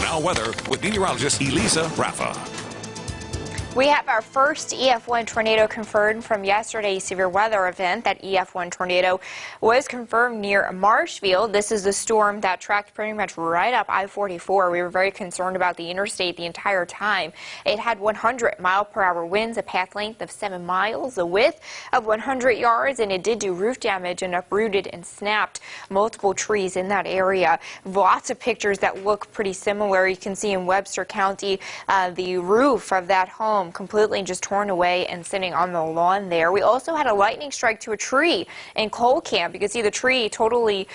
Now weather with meteorologist Elisa Raffa. We have our first EF1 tornado confirmed from yesterday's severe weather event. That EF1 tornado was confirmed near Marshfield. This is the storm that tracked pretty much right up I-44. We were very concerned about the interstate the entire time. It had 100-mile-per-hour winds, a path length of 7 miles, a width of 100 yards, and it did do roof damage and uprooted and snapped multiple trees in that area. Lots of pictures that look pretty similar. You can see in Webster County the roof of that home completely just torn away and sitting on the lawn there. We also had a lightning strike to a tree in Coal Camp. You can see the tree totally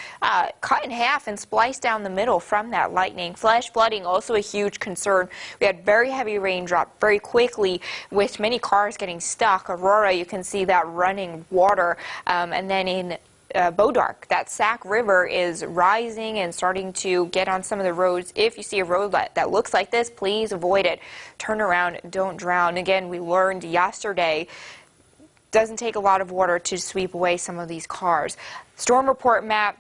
cut in half and spliced down the middle from that lightning. Flash flooding also a huge concern. We had very heavy rain drop very quickly with many cars getting stuck. Aurora, you can see that running water, and then in Bodark, that Sac River is rising and starting to get on some of the roads. If you see a road that looks like this, please avoid it. Turn around, don't drown. Again, we learned yesterday, doesn't take a lot of water to sweep away some of these cars. Storm report map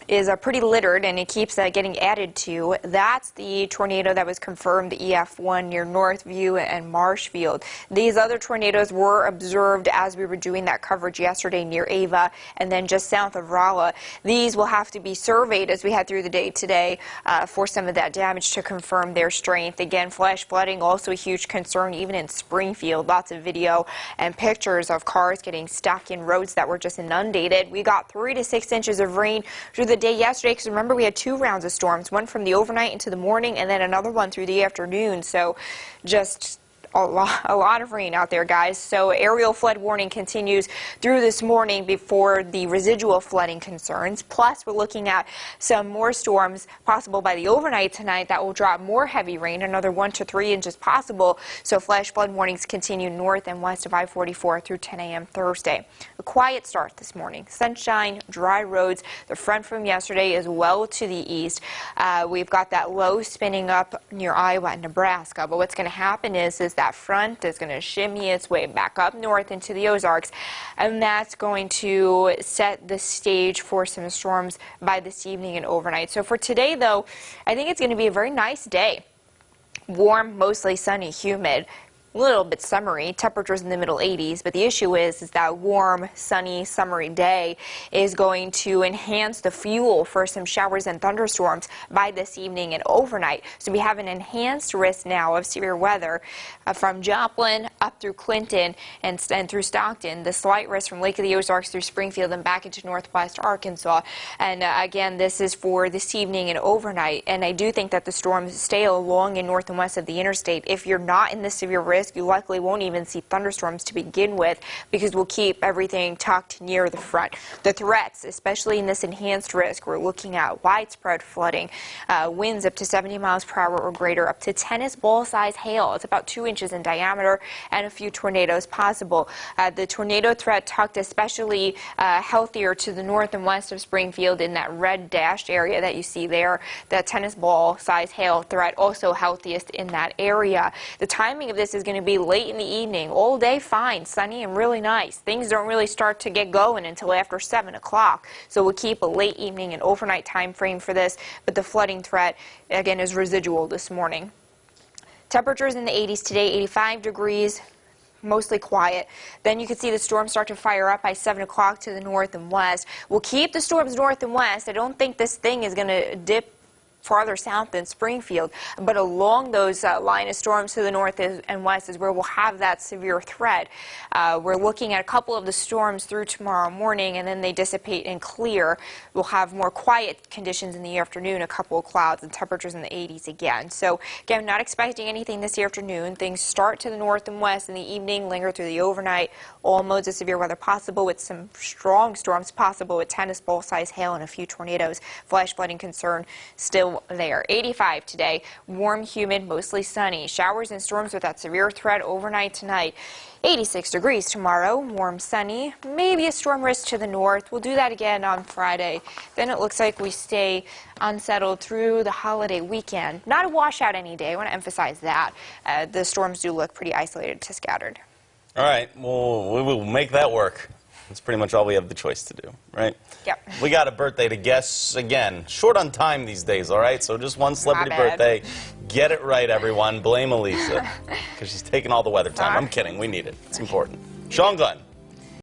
is pretty littered, and it keeps getting added to. That's the tornado that was confirmed, the EF1 near Northview and Marshfield. These other tornadoes were observed as we were doing that coverage yesterday near Ava and then just south of Rolla. These will have to be surveyed as we head through the day today for some of that damage to confirm their strength. Again, flash flooding also a huge concern even in Springfield. Lots of video and pictures of cars getting stuck in roads that were just inundated. We got 3 to 6 inches of rain through the day yesterday, because remember we had 2 rounds of storms, one from the overnight into the morning and then another one through the afternoon. So just a lot of rain out there, guys. So aerial flood warning continues through this morning before the residual flooding concerns. Plus, we're looking at some more storms possible by the overnight tonight that will drop more heavy rain, another 1 to 3 inches possible. So flash flood warnings continue north and west of I-44 through 10 a.m. Thursday. A quiet start this morning. Sunshine, dry roads. The front from yesterday is well to the east. We've got that low spinning up near Iowa and Nebraska. But what's going to happen is that front is going to shimmy its way back up north into the Ozarks, and that's going to set the stage for some storms by this evening and overnight. So for today, though, I think it's going to be a very nice day. Warm, mostly sunny, humid. A little bit summery, temperatures in the middle 80s, but the issue is that warm, sunny, summery day is going to enhance the fuel for some showers and thunderstorms by this evening and overnight. So we have an enhanced risk now of severe weather from Joplin up through Clinton and through Stockton. The slight risk from Lake of the Ozarks through Springfield and back into northwest Arkansas. And again, this is for this evening and overnight. And I do think that the storms stay along in north and west of the interstate. If you're not in the severe risk, you likely won't even see thunderstorms to begin with, because we'll keep everything tucked near the front. The threats, especially in this enhanced risk, we're looking at widespread flooding, winds up to 70 miles per hour or greater, up to tennis ball size hail. It's about 2 inches in diameter, and a few tornadoes possible. The tornado threat tucked especially healthier to the north and west of Springfield in that red dashed area that you see there. The tennis ball size hail threat also healthiest in that area. The timing of this is going to be late in the evening. All day fine, sunny and really nice. Things don't really start to get going until after 7 o'clock. So we'll keep a late evening and overnight time frame for this, but the flooding threat, again, is residual this morning. Temperatures in the 80s today, 85 degrees. Mostly quiet. Then you can see the storms start to fire up by 7 o'clock to the north and west. We'll keep the storms north and west. I don't think this thing is going to dip farther south than Springfield, but along those line of storms to the north and west is where we'll have that severe threat. We're looking at a couple of the storms through tomorrow morning, and then they dissipate and clear. We'll have more quiet conditions in the afternoon, a couple of clouds, and temperatures in the 80s again. So again, not expecting anything this afternoon. Things start to the north and west in the evening, linger through the overnight. All modes of severe weather possible, with some strong storms possible with tennis ball size hail and a few tornadoes. Flash flooding concern still there. 85 today, warm, humid, mostly sunny. Showers and storms with that severe threat overnight tonight. 86 degrees tomorrow, warm, sunny, maybe a storm risk to the north. We'll do that again on Friday. Then it looks like we stay unsettled through the holiday weekend. Not a washout any day. I want to emphasize that. The storms do look pretty isolated to scattered. All right, well, we will make that work. That's pretty much all we have the choice to do, right? Yep. We got a birthday to guess again. Short on time these days, all right? So just one celebrity My bad. birthday. Get it right, everyone. Blame Elisa, because she's taking all the weather time. I'm kidding. We need it. It's important. Sean Glenn.